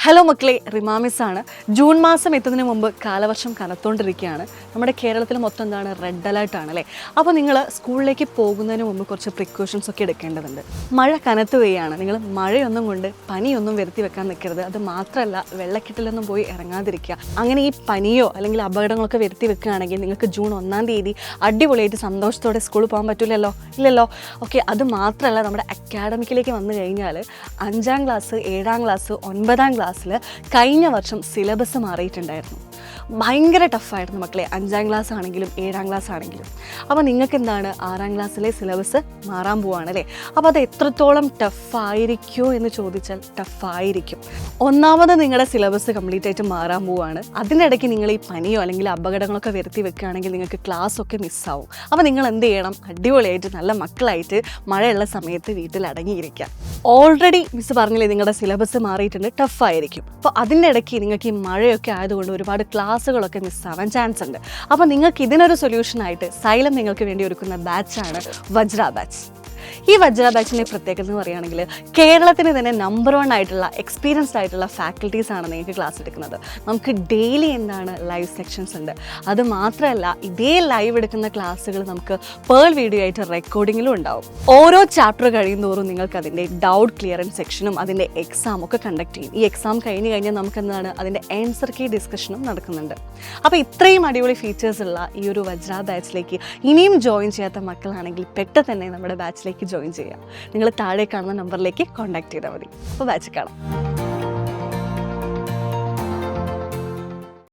Hello മക്കളെ, റിമാമിസ് ആണ്. June മാസം എത്തുന്നതിന് മുമ്പ് കാലവർഷം കനത്തോണ്ടിരിക്കുകയാണ്. നമ്മുടെ കേരളത്തിൽ മൊത്തം എന്താണ്, റെഡ് അലേർട്ടാണ് അല്ലേ. അപ്പോൾ നിങ്ങൾ സ്കൂളിലേക്ക് പോകുന്നതിന് മുമ്പ് കുറച്ച് പ്രിക്കോഷൻസ് ഒക്കെ എടുക്കേണ്ടതുണ്ട്. മഴ കനത്ത് പെയ്യാണ്. നിങ്ങൾ മഴയൊന്നും കൊണ്ട് പനിയൊന്നും വരുത്തി വെക്കാൻ നിൽക്കരുത്. അത് മാത്രമല്ല, വെള്ളക്കെട്ടിലൊന്നും പോയി ഇറങ്ങാതിരിക്കുക. അങ്ങനെ ഈ പനിയോ അല്ലെങ്കിൽ അപകടങ്ങളൊക്കെ വരുത്തി വെക്കുകയാണെങ്കിൽ നിങ്ങൾക്ക് ജൂൺ 1-ാം തീയതി അടിപൊളിയായിട്ട് സന്തോഷത്തോടെ സ്കൂളിൽ പോകാൻ പറ്റില്ലല്ലോ. ഇല്ലല്ലോ. ഓക്കെ, അത് മാത്രമല്ല, നമ്മുടെ അക്കാഡമിക്കിലേക്ക് വന്നു കഴിഞ്ഞാൽ 5-ാം ക്ലാസ്, 7-ാം ക്ലാസ്, 9-ാം ക്ലാസ്സിൽ കഴിഞ്ഞ വർഷം സിലബസ് മാറിയിട്ടുണ്ടായിരുന്നു. ഭയങ്കര ടഫായിരുന്നു മക്കളെ, 5-ാം ക്ലാസ് ആണെങ്കിലും 7-ാം ക്ലാസ് ആണെങ്കിലും. അപ്പോൾ നിങ്ങൾക്ക് എന്താണ്, 6-ാം ക്ലാസ്സിലെ സിലബസ് മാറാൻ പോവുകയാണ് അല്ലേ. അപ്പോൾ അത് എത്രത്തോളം ടഫായിരിക്കുമോ എന്ന് ചോദിച്ചാൽ ടഫായിരിക്കും. ഒന്നാമത് നിങ്ങളുടെ സിലബസ് കംപ്ലീറ്റ് ആയിട്ട് മാറാൻ പോവുകയാണ്. അതിനിടയ്ക്ക് നിങ്ങൾ ഈ പനിയോ അല്ലെങ്കിൽ അപകടങ്ങളൊക്കെ വരുത്തി വെക്കുകയാണെങ്കിൽ നിങ്ങൾക്ക് ക്ലാസ്സൊക്കെ മിസ്സാവും. അപ്പോൾ നിങ്ങൾ എന്ത് ചെയ്യണം, അടിപൊളിയായിട്ട് നല്ല മക്കളായിട്ട് മഴയുള്ള സമയത്ത് വീട്ടിൽ അടങ്ങിയിരിക്കുക. ഓൾറെഡി മിസ് പറഞ്ഞില്ലേ, നിങ്ങളുടെ സിലബസ് മാറിയിട്ടുണ്ട്, ടഫായിരിക്കും. അപ്പോൾ അതിൻ്റെ ഇടയ്ക്ക് നിങ്ങൾക്ക് ഈ മഴയൊക്കെ ആയതുകൊണ്ട് ഒരുപാട് ക്ലാസ്സുകളൊക്കെ മിസ്സാവാൻ ചാൻസ് ഉണ്ട്. അപ്പോൾ നിങ്ങൾക്ക് ഇതിനൊരു സൊല്യൂഷനായിട്ട് സൈലം നിങ്ങൾക്ക് വേണ്ടി ഒരുക്കുന്ന ബാച്ചാണ് വജ്ര ബാച്ച്. ഈ വജ്ര ബാച്ചിൻ്റെ പ്രത്യേകത എന്ന് പറയുകയാണെങ്കിൽ കേരളത്തിന് തന്നെ നമ്പർ 1 ആയിട്ടുള്ള എക്സ്പീരിയൻസ്ഡ് ആയിട്ടുള്ള ഫാക്കൽറ്റീസ് ആണ് നിങ്ങൾക്ക് ക്ലാസ് എടുക്കുന്നത്. നമുക്ക് ഡെയിലി എന്താണ് ലൈവ് സെക്ഷൻസ് ഉണ്ട്. അത് മാത്രമല്ല, ഇതേ ലൈവ് എടുക്കുന്ന ക്ലാസ്സുകൾ നമുക്ക് പേൾ വീഡിയോ ആയിട്ട് റെക്കോർഡിങ്ങിലും ഉണ്ടാവും. ഓരോ ചാപ്റ്റർ കഴിയുന്തോറും നിങ്ങൾക്ക് അതിൻ്റെ ഡൗട്ട് ക്ലിയറൻസ് സെക്ഷനും അതിൻ്റെ എക്സാം ഒക്കെ കണ്ടക്ട് ചെയ്യും. ഈ എക്സാം കഴിഞ്ഞ് കഴിഞ്ഞാൽ നമുക്ക് എന്താണ്, അതിൻ്റെ ആൻസർ കീ ഡിസ്കഷനും നടക്കുന്നുണ്ട്. അപ്പോൾ ഇത്രയും അടിപൊളി ഫീച്ചേഴ്സ് ഉള്ള ഈ ഒരു വജ്ര ബാച്ചിലേക്ക് ഇനിയും ജോയിൻ ചെയ്യാത്ത മക്കളാണെങ്കിൽ പെട്ടെന്ന് തന്നെ നമ്മുടെ ബാച്ചിലേക്ക് ജോയിൻ ചെയ്യാം. നിങ്ങൾ താഴെ കാണുന്ന നമ്പറിലേക്ക് കോൺടാക്ട് ചെയ്താൽ മതി. അപ്പോൾ ബാച്ച് കാണാം.